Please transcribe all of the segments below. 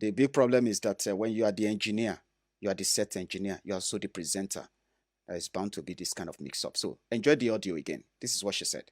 The big problem is that when you are the engineer, you are the set engineer, you are also the presenter. It's bound to be this kind of mix-up. So enjoy the audio again. This is what she said.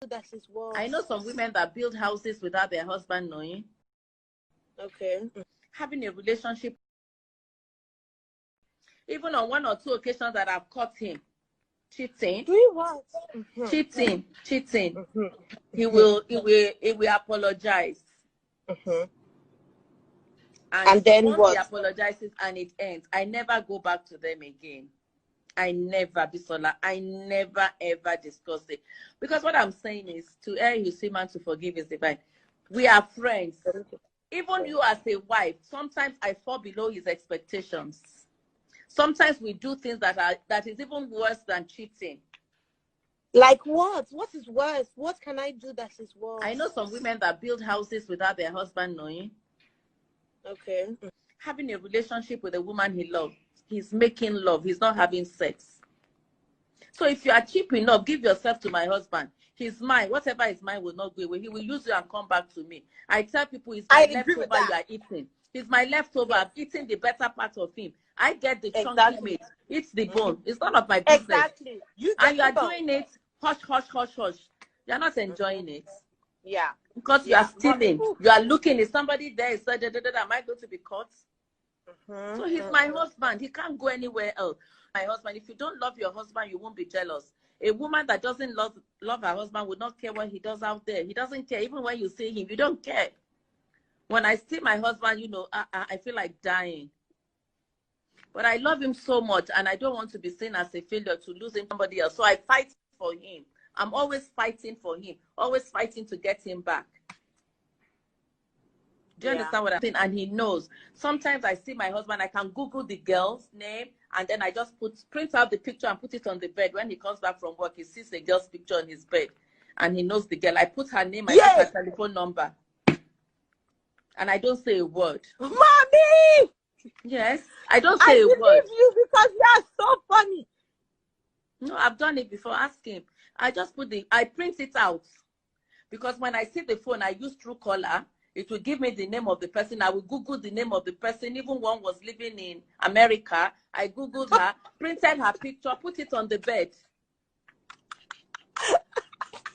That's his wall. I know some women that build houses without their husband knowing. Okay. Having a relationship. Even on 1 or 2 occasions that I've caught him cheating. Doing what? Cheating. He will apologize. And then once what? He apologizes and it ends, I never go back to them again. I never, Bisola, I never ever discuss it. Because what I'm saying is, to err is human, to forgive is divine. We are friends. Even you as a wife, sometimes I fall below his expectations. Sometimes we do things that is even worse than cheating. Like what? What is worse? What can I do that is worse? I know some women that build houses without their husband knowing. Okay. Having a relationship with a woman he loves. He's making love. He's not having sex. So if you are cheap enough, give yourself to my husband. He's mine. Whatever is mine will not go away. He will use you and come back to me. I tell people, it's my leftover you are eating. He's my leftover. Yes. I'm eating the better part of him. I get the chunky meat. It's the bone. It's none of my business. Exactly. You are doing it hush, hush, hush, hush. You're not enjoying it. Yeah. Because you are stealing. You are looking. Is somebody there? Is am I going to be caught? So he's my husband. He can't go anywhere else. My husband. If you don't love your husband, you won't be jealous. A woman that doesn't love her husband would not care what he does out there. He doesn't care. Even when you see him, you don't care. When I see my husband, you know, I feel like dying. But I love him so much, and I don't want to be seen as a failure to losing somebody else. So I fight for him. I'm always fighting for him. Always fighting to get him back. Do you understand what I'm saying? And he knows. Sometimes I see my husband, I can Google the girl's name, and then I just print out the picture and put it on the bed. When he comes back from work, he sees a girl's picture on his bed, and he knows the girl. I put her name, I put her telephone number, and I don't say a word. Mommy! Yes, I don't say a word. I believe you because you are so funny. No, I've done it before. Ask him. I just I print it out, because when I see the phone, I use Truecaller. It will give me the name of the person. I will Google the name of the person. Even one was living in America. I Googled her, printed her picture, put it on the bed.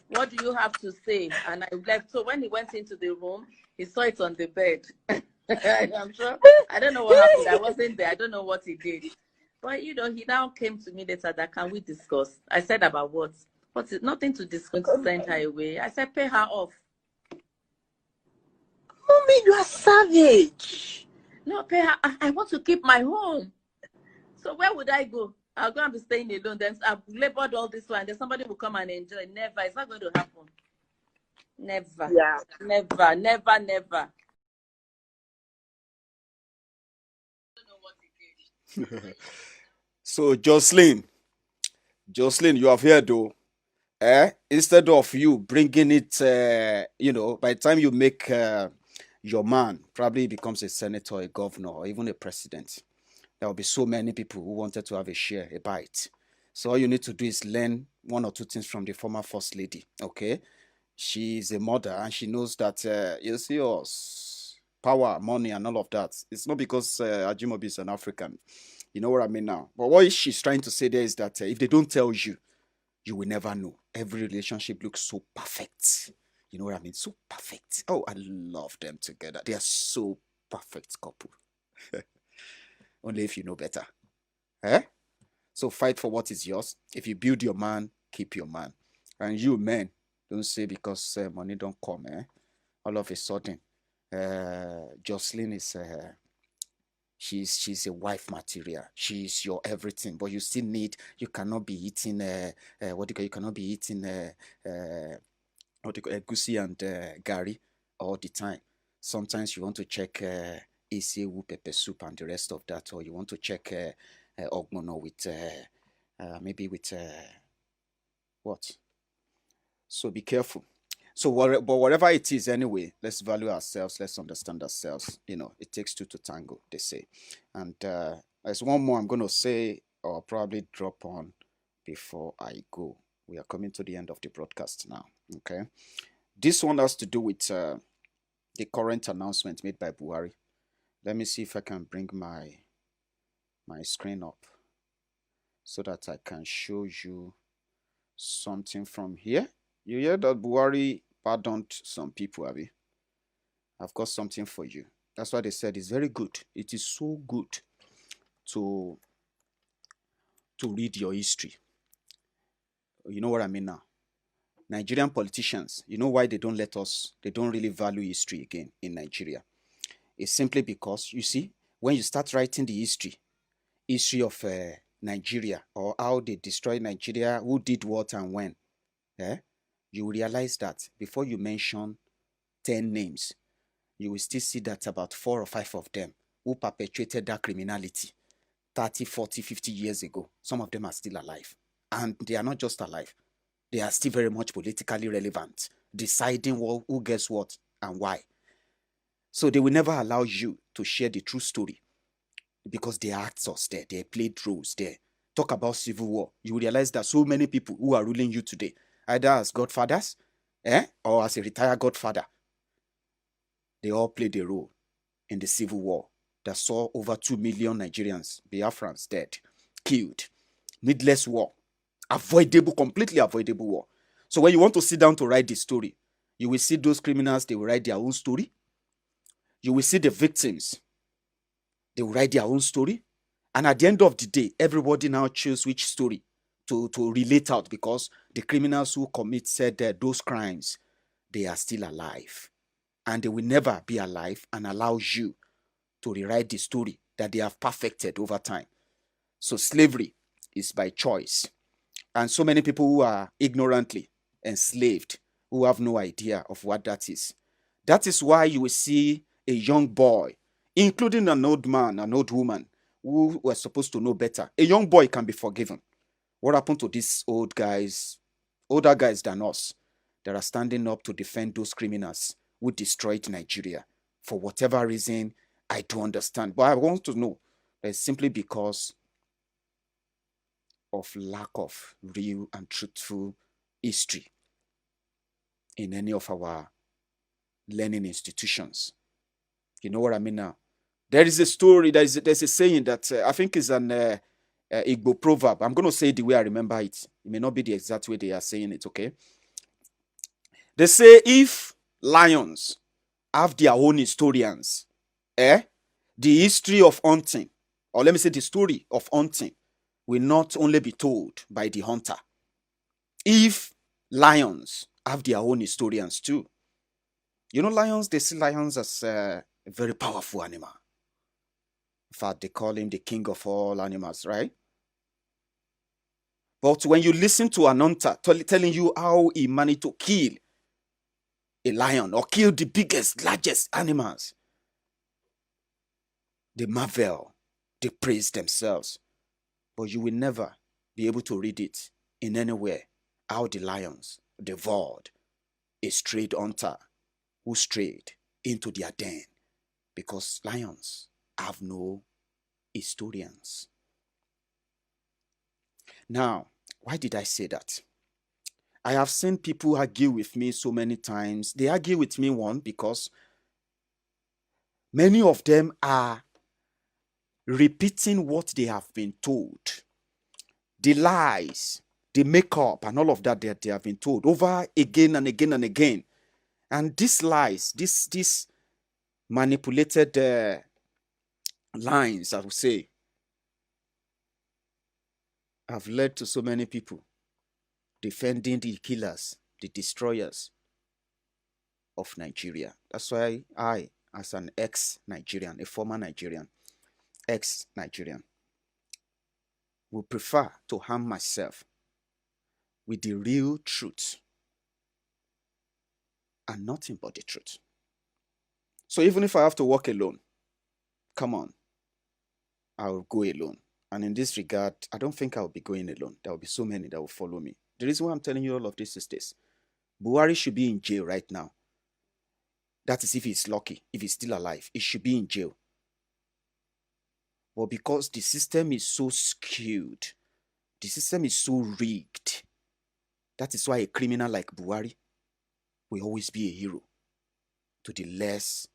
What do you have to say? And I left. So when he went into the room, he saw it on the bed. I'm sure. I don't know what happened. I wasn't there. I don't know what he did. But, you know, he now came to me later that, can we discuss? I said, about what? What's it? Nothing to discuss. To send her away. I said, pay her off. Mommy, you are savage. No, pay her. I want to keep my home. So where would I go? I'll go and be staying alone. Then I've labored all this one. Then somebody will come and enjoy. Never. It's not going to happen. Never. Yeah. Never, never, never. So, Jocelyn, you have heard though. Instead of you bringing it, you know, by the time you make your man probably becomes a senator, a governor, or even a president, there will be so many people who wanted to have a share, a bite. So all you need to do is learn 1 or 2 things from the former first lady. Okay, she's a mother and she knows that you see us power, money, and all of that. It's not because Ajimobi is an African. You know what I mean now. But what she's trying to say there is that if they don't tell you, you will never know. Every relationship looks so perfect. You know what I mean? So perfect. Oh, I love them together. They are so perfect couple. Only if you know better. So fight for what is yours. If you build your man, keep your man. And you men, don't say because money don't come. All of a sudden, Jocelyn is she's a wife material. She's your everything, but you cannot be eating you cannot be eating egusi and gari all the time. Sometimes you want to check esewu pepper soup and the rest of that, or you want to check ogbono with maybe with what? So be careful. So, but whatever it is, anyway, let's value ourselves. Let's understand ourselves. It takes two to tango, they say. And there's one more I'm going to say, or probably drop on before I go. We are coming to the end of the broadcast now. Okay. This one has to do with the current announcement made by Buhari. Let me see if I can bring my screen up so that I can show you something from here. You hear that Buhari pardoned some people, Abi? I've got something for you. That's why they said it's very good. It is so good to read your history. You know what I mean now? Nigerian politicians, you know why they don't really value history again in Nigeria? It's simply because, you see, when you start writing the history of Nigeria, or how they destroyed Nigeria, who did what and when, you will realize that before you mention 10 names, you will still see that about 4 or 5 of them who perpetrated that criminality 30, 40, 50 years ago, some of them are still alive. And they are not just alive. They are still very much politically relevant, deciding who gets what and why. So they will never allow you to share the true story because they are actors there. They played roles there. Talk about civil war. You will realize that so many people who are ruling you today, either as godfathers or as a retired godfather, they all played a role in the civil war that saw over 2 million Nigerians, Biafrans, dead, killed. Needless war. Completely avoidable war. So when you want to sit down to write the story, you will see those criminals, they will write their own story. You will see the victims, they will write their own story. And at the end of the day, everybody now choose which story to relate out, because the criminals who committed those crimes, they are still alive. And they will never be alive and allow you to rewrite the story that they have perfected over time. So slavery is by choice. And so many people who are ignorantly enslaved, who have no idea of what that is. That is why you will see a young boy, including an old man, an old woman, who were supposed to know better. A young boy can be forgiven. What happened to these older guys than us, that are standing up to defend those criminals who destroyed Nigeria? For whatever reason, I don't understand. But I want to know that it's simply because of lack of real and truthful history in any of our learning institutions. You know what I mean now? There is a story, there's a saying that I think is an Igbo proverb. I'm going to say it the way I remember it. It may not be the exact way they are saying it, okay? They say if lions have their own historians, the history of hunting, or let me say the story of hunting, will not only be told by the hunter. If lions have their own historians too. You know, lions, they see lions as a very powerful animal. In fact, they call him the king of all animals, right? But when you listen to an hunter telling you how he managed to kill a lion or kill the biggest, largest animals, they marvel, they praise themselves. But you will never be able to read it in anywhere how the lions devoured a strayed hunter who strayed into their den, because lions have no historians. Now, why did I say that? I have seen people argue with me so many times. They argue with me, one, because many of them are repeating what they have been told. The lies, the makeup, and all of that they have been told over again and again and again. And these lies, these manipulated lines, I would say, have led to so many people defending the killers, the destroyers of Nigeria. That's why I, as an ex-Nigerian, a former Nigerian, ex-Nigerian, would prefer to harm myself with the real truth and nothing but the truth. So even if I have to walk alone, come on, I'll go alone. And in this regard, I don't think I'll be going alone. There will be so many that will follow me. The reason why I'm telling you all of this is this. Buhari should be in jail right now. That is if he's lucky, if he's still alive. He should be in jail. But because the system is so skewed, the system is so rigged, that is why a criminal like Buhari will always be a hero to the less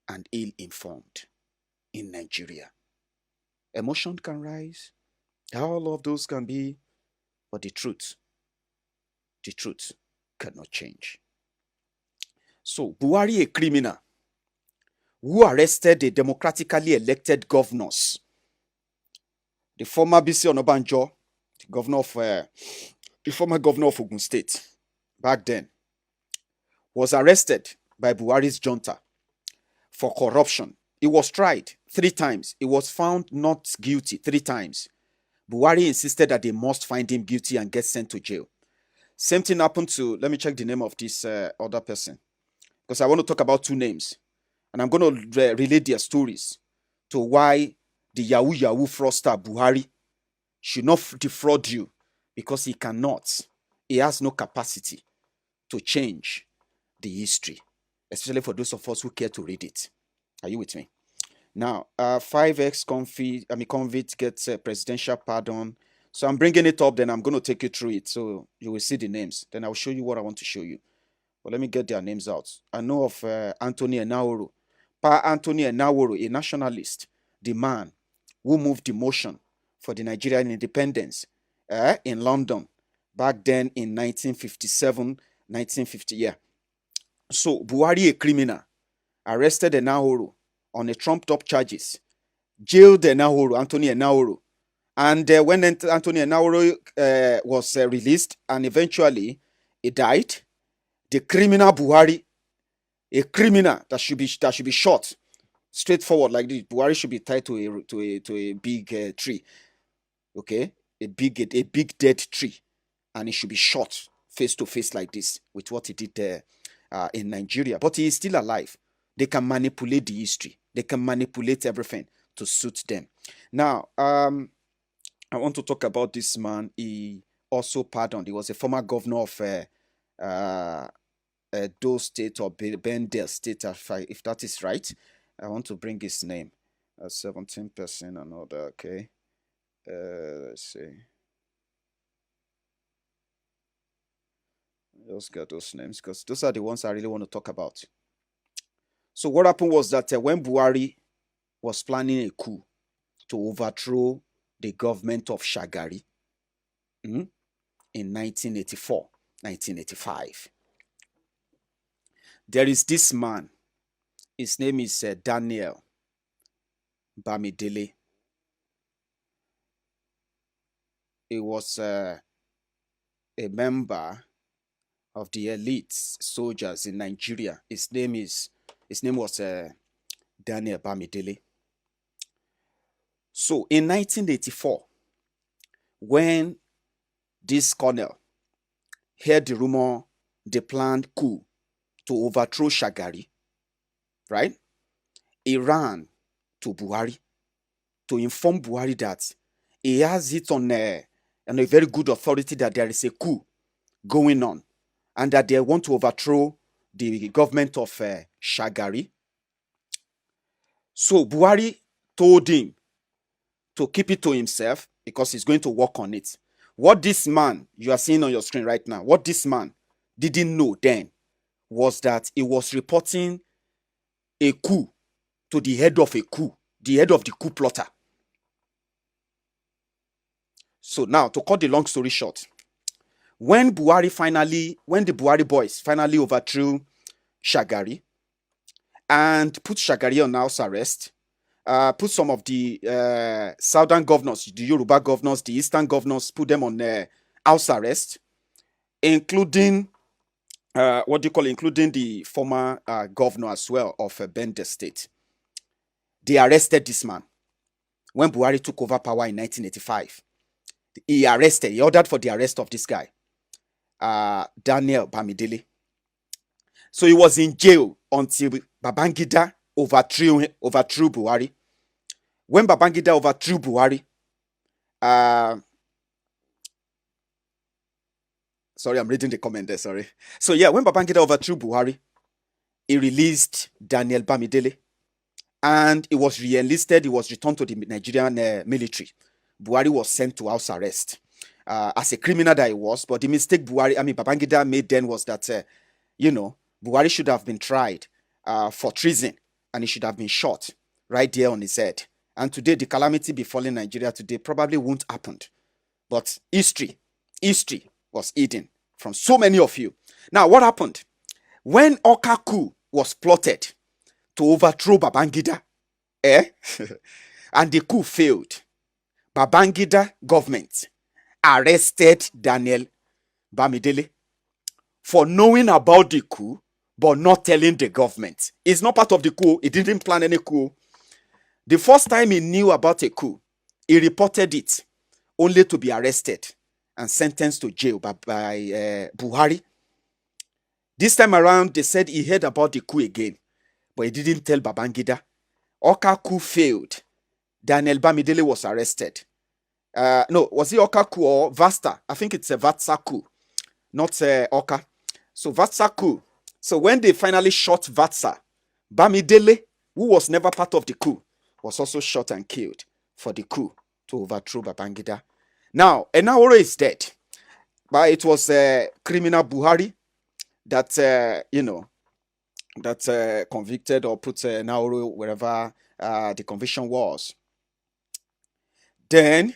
and ill-informed in Nigeria. Emotion can rise, all of those can be, but the truth cannot change. So, Buhari, a criminal who arrested the democratically elected governors. The former BC Onabanjo, the former governor of Ogun State, back then, was arrested by Buhari's junta for corruption. He was tried 3 times. He was found not guilty 3 times. Buhari insisted that they must find him guilty and get sent to jail. Same thing happened to, let me check the name of this other person, because I want to talk about 2 names. And I'm going to relate their stories to why the Yahoo fraudster Buhari should not defraud you, because he cannot. He has no capacity to change the history, especially for those of us who care to read it. Are you with me? Now, 5 convict gets a presidential pardon. So I'm bringing it up, then I'm going to take you through it. So you will see the names. Then I'll show you what I want to show you. But let me get their names out. I know of Anthony Enahoro. Pa Anthony Enahoro, a nationalist, the man who moved the motion for the Nigerian independence in London back then in 1957, 1950. Yeah. So Buhari, a criminal, arrested Enahoro on a trumped-up charges, jailed Enahoro, Anthony Enahoro. And when Anthony Enahoro was released and eventually he died, the criminal Buhari, a criminal that should be shot straightforward like this, Buhari should be tied to a big tree, okay, a big dead tree, and he should be shot face to face like this with what he did in Nigeria. But he is still alive. They can manipulate the history. They can manipulate everything to suit them. Now, I want to talk about this man. He also pardoned. He was a former governor of Edo State or Bendel State, if that is right. I want to bring his name. 17% another. Okay. Let's see. Just get those names because those are the ones I really want to talk about. So what happened was that when Buhari was planning a coup to overthrow the government of Shagari in 1984, 1985, there is this man. His name is Daniel Bamidele. He was a member of the elite soldiers in Nigeria. His name was Daniel Bamidele. So in 1984, when this colonel heard the rumor, the planned coup to overthrow Shagari, right? He ran to Buhari to inform Buhari that he has it on a very good authority that there is a coup going on and that they want to overthrow the government of Shagari. So Buhari told him to keep it to himself because he's going to work on it. What this man you are seeing on your screen right now, what this man didn't know then was that he was reporting a coup to the head of a coup, the head of the coup plotter. So now, to cut the long story short, when the Buhari boys finally overthrew Shagari and put Shagari on house arrest, put some of the southern governors, the Yoruba governors, the eastern governors, put them on house arrest, including including the former governor as well of Bendel State. They arrested this man when Buhari took over power in 1985. He ordered for the arrest of this guy, Daniel Bamidele. So he was in jail until Babangida overthrew Buhari. When Babangida overthrew Buhari, sorry, I'm reading the comment there, sorry. So yeah, when Babangida overthrew Buhari, he released Daniel Bamidele, and he was re-enlisted. He was returned to the Nigerian military. Buhari was sent to house arrest as a criminal that he was. But the mistake Babangida made then was that, Buhari should have been tried for treason, and he should have been shot right there on his head. And today, the calamity befalling Nigeria today probably won't happen. But history was hidden from so many of you. Now, what happened? When Oka coup was plotted to overthrow Babangida, and the coup failed, Babangida government arrested Daniel Bamidele for knowing about the coup but not telling the government. It's not part of the coup. He didn't plan any coup. The first time he knew about a coup, he reported it only to be arrested and sentenced to jail by Buhari. This time around, they said he heard about the coup again, but he didn't tell Babangida. Oka coup failed. Daniel Bamidele was arrested. No, was it Oka coup or Vasta? I think it's a Vatsa coup, not Oka. So Vatsa coup. So when they finally shot Vatsa, Bamidele, who was never part of the coup, was also shot and killed for the coup to overthrow Babangida. Now, Enahoro is dead, but it was criminal Buhari that, convicted or put Enahoro wherever the conviction was. Then,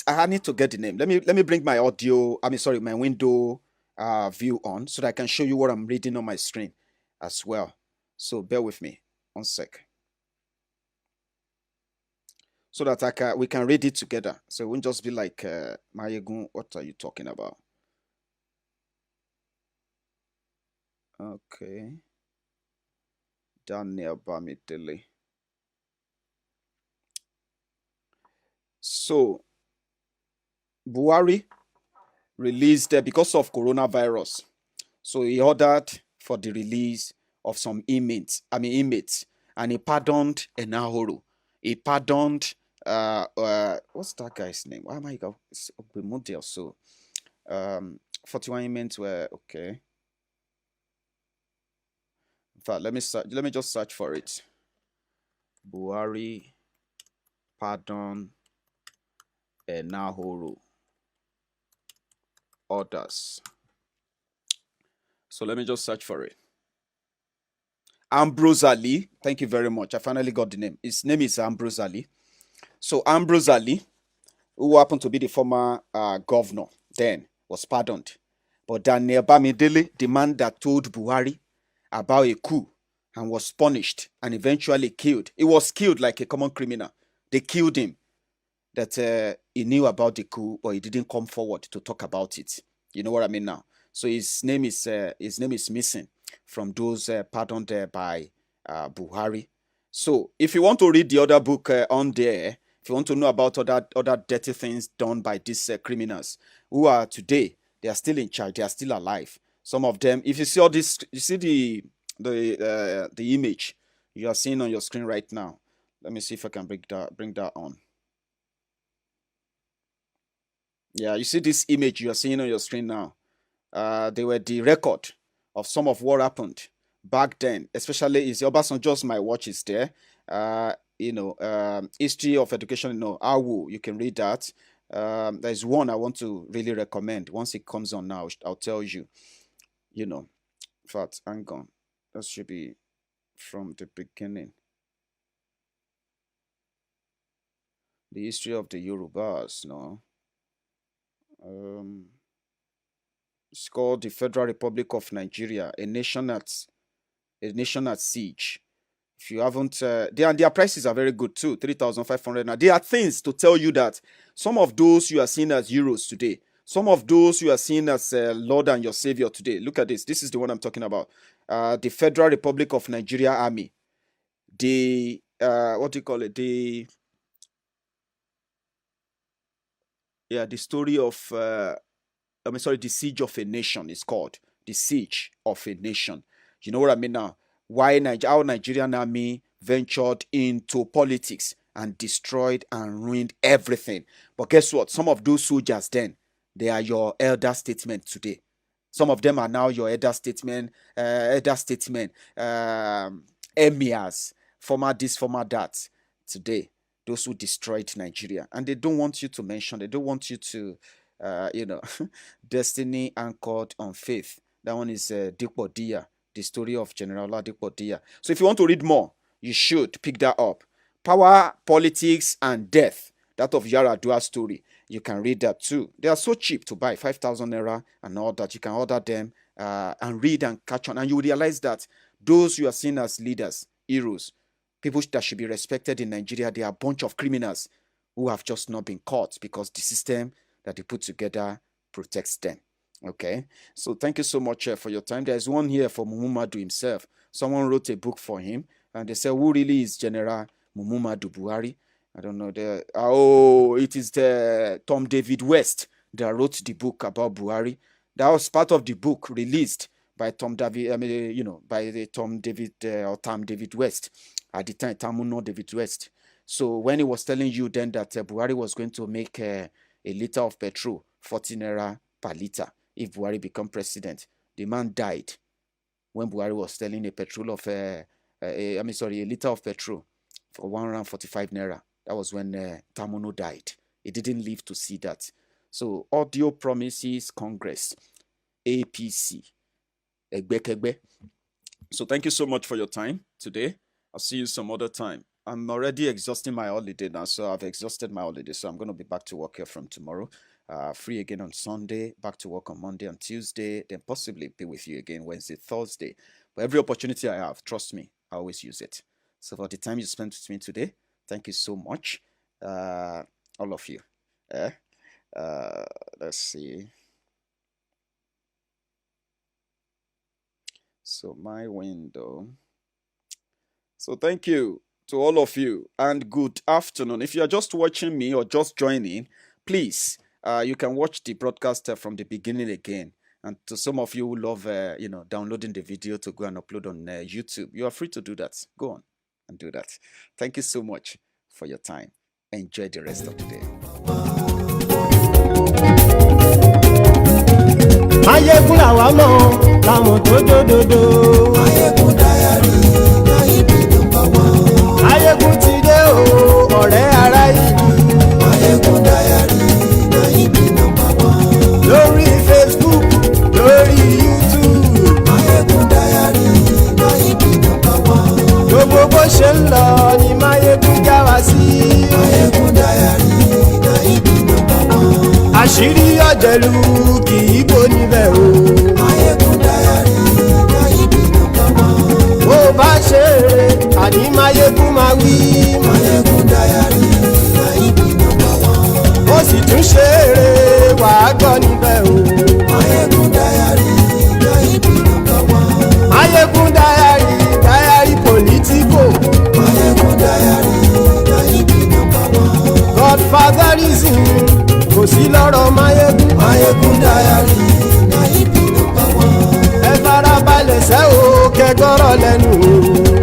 I need to get the name. Let me bring my my window view on so that I can show you what I'm reading on my screen as well. So bear with me 1 sec. So that we can read it together. So it won't just be like, Maiyegun, what are you talking about? Okay. Daniel Bamidele. So, Buhari released because of coronavirus. So he ordered for the release of some inmates, and he pardoned Enahoro. He pardoned what's that guy's name? Why am I go? It's Ogbemode. So 41 inmates were okay. In fact, let me just search for it. Buhari pardon Enahoro orders. So let me just search for it. Ambrose Ali, thank you very much. I finally got the name. His name is Ambrose Ali. So Ambrose Ali, who happened to be the former governor then, was pardoned. But Daniel Bamidele, the man that told Buhari about a coup and was punished and eventually killed. He was killed like a common criminal. They killed him. That he knew about the coup, but he didn't come forward to talk about it. You know what I mean now? So his name is missing from those pardoned by Buhari. So if you want to read the other book on there, if you want to know about other dirty things done by these criminals who are today, they are still in charge, they are still alive. Some of them, if you see all this, you see the image you are seeing on your screen right now. Let me see if I can bring that on. Yeah, you see this image you are seeing on your screen now. They were the record of some of what happened back then, especially is Obasanjo's My Watch is there. History of education, AWU, you can read that. There's one I want to really recommend. Once it comes on now, I'll tell you. In fact, hang on. That should be from the beginning. The history of the Yorubas, no? It's called the Federal Republic of Nigeria, a nation at siege. If you haven't, their prices are very good too, 3,500. Now there are things to tell you that some of those you are seeing as euros today, some of those you are seeing as Lord and your Savior today. Look at this. This is the one I'm talking about. The Federal Republic of Nigeria Army. The what do you call it? The Yeah, the story of the siege of a nation is called the siege of a nation. You know what I mean now? Why our Nigerian army ventured into politics and destroyed and ruined everything. But guess what? Some of those soldiers then, they are your elder statesmen today. Some of them are now your elder statesmen, emirs, former this, former that. Today, those who destroyed Nigeria, and they don't want you to mention. They don't want you to, destiny anchored on faith. That one is Dikpo Dia, the story of General Dikpo Dia. So if you want to read more, you should pick that up. Power, Politics, and Death. That of Yaradua's story. You can read that too. They are so cheap to buy, 5,000 naira and all that. You can order them and read and catch on. And you will realize that those you are seeing as leaders, heroes, people that should be respected in Nigeria, they are a bunch of criminals who have just not been caught because the system that they put together protects them. Okay, so thank you so much for your time. There's one here for Muhammadu himself. Someone wrote a book for him, and they said, who really is General Muhammadu Buhari? I don't know. It is the Tom David West that wrote the book about Buhari. That was part of the book released by Tom David. By the Tom David or Tom David West at the time. Tamuno David West. So when he was telling you then that Buhari was going to make a liter of petrol 40 naira per liter if Buhari become president, the man died when Buhari was selling a petrol of a liter of petrol for 145 naira. That was when Tamuno died. He didn't live to see that. So audio promises Congress, APC, Egbekegbe. So thank you so much for your time today. I'll see you some other time. I'm already exhausting my holiday now, so I've exhausted my holiday. So I'm going to be back to work here from tomorrow. Free again on Sunday, back to work on Monday and Tuesday, then possibly be with you again Wednesday, Thursday. But every opportunity I have, trust me, I always use it. So for the time you spent with me today, thank you so much, all of you. Let's see. So my window. So thank you to all of you and good afternoon. If you are just watching me or just joining, please, you can watch the broadcast from the beginning again. And to some of you who love, downloading the video to go and upload on YouTube, you are free to do that. Go on and do that. Thank you so much for your time. Enjoy the rest of the day. Maiyegun làwa mọ̀ làwọn tó dòdòdò. Maiyegun Diary náà ibi nọ́mbà wán. Maiyegun ti dé o ọ̀rẹ́ ará ìlú. Maiyegun Diary náà ibi nọ́mbà wán. Lórí Facebook, lórí YouTube. Maiyegun Diary náà ibi nọ́mbà wán. Gbogbo bó ṣe ń lọ ni Maiyegun já wa sí. Maiyegun Diary náà ibi nọ́mbà wán. Àṣírí ọ̀jẹ̀lú kì í bò níbẹ̀ o. Maiyegun Diary náà ibi nọ́mbà wán. Bó bá ṣe eré àní Maiyegun máa wí. Maiyegun Diary náà ibi nọ́mbà wán. Ó sì tún ṣe eré wàá gbọ́ níbẹ̀ o. Maiyegun Diary náà ibi nọ́mbà wán. Maiyegun Diary Politico. Maiyegun Diary náà ibi nọ́mbà wán. Godfatherism kò sí lọ́rọ̀ Maiyegun. Maiyegun Diary náà ibi nọ́mbà wán. Ẹ farabalẹ̀ sẹ́ o kẹgọ́rọ̀ lẹ́nu o.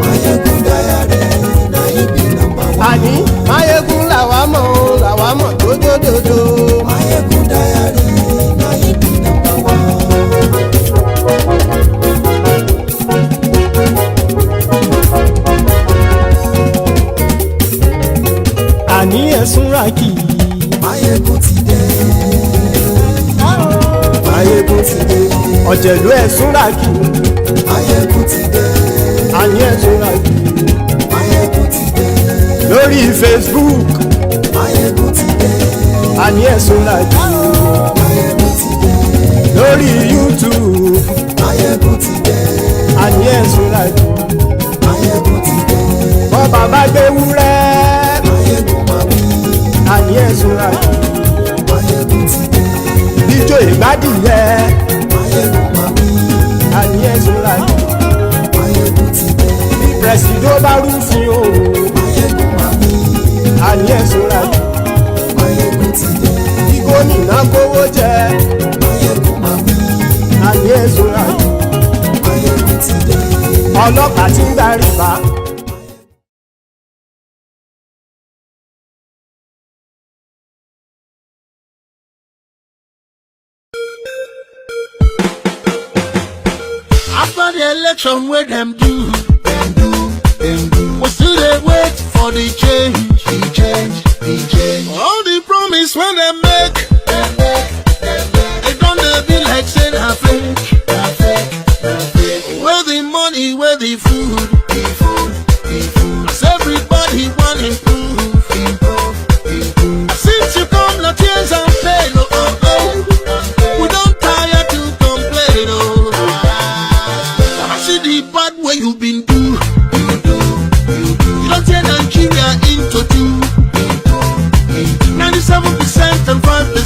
Maiyegun Diary náà ibi nọ́mbà wán. Àní Maiyegun làwa mọ̀ tó dòdòdò. Maiyegun Diary náà ibi nọ́mbà wán. Àní ẹ̀sùn rákì. Maiyegun ti dé. Maiyegun ti dé. Ọ̀jẹ̀lú ẹ̀sùn rákì. Maiyegun ti dé. Àní ẹ̀sùn rákì. Maiyegun ti dé. Lórí Facebook. Maiyegun ti dé. Àní ẹ̀sùn rákì. Maiyegun ti dé. Lórí YouTube. Maiyegun ti dé. Àní ẹ̀sùn rákì. Maiyegun ti dé. Bọ́ bàbá gbé wúrẹ́. Maiyegun máa wí. Àní ẹ̀sùn rákì. Maiyegun ti dé. Bíjó ìgbádìyẹ. Maiyegun máa wí. Àní ẹ̀sùn rákì. Maiyegun ti dé. Bí pẹ̀sìdó bá rúfin o. Maiyegun máa wí. Àní ẹ̀sùn rákì. Maiyegun ti dé. Bí sùn àyè. Ọlọ́pàá tí ń gba rìbá. After the election where them do, we still dey wait for the change. All the promise when them make.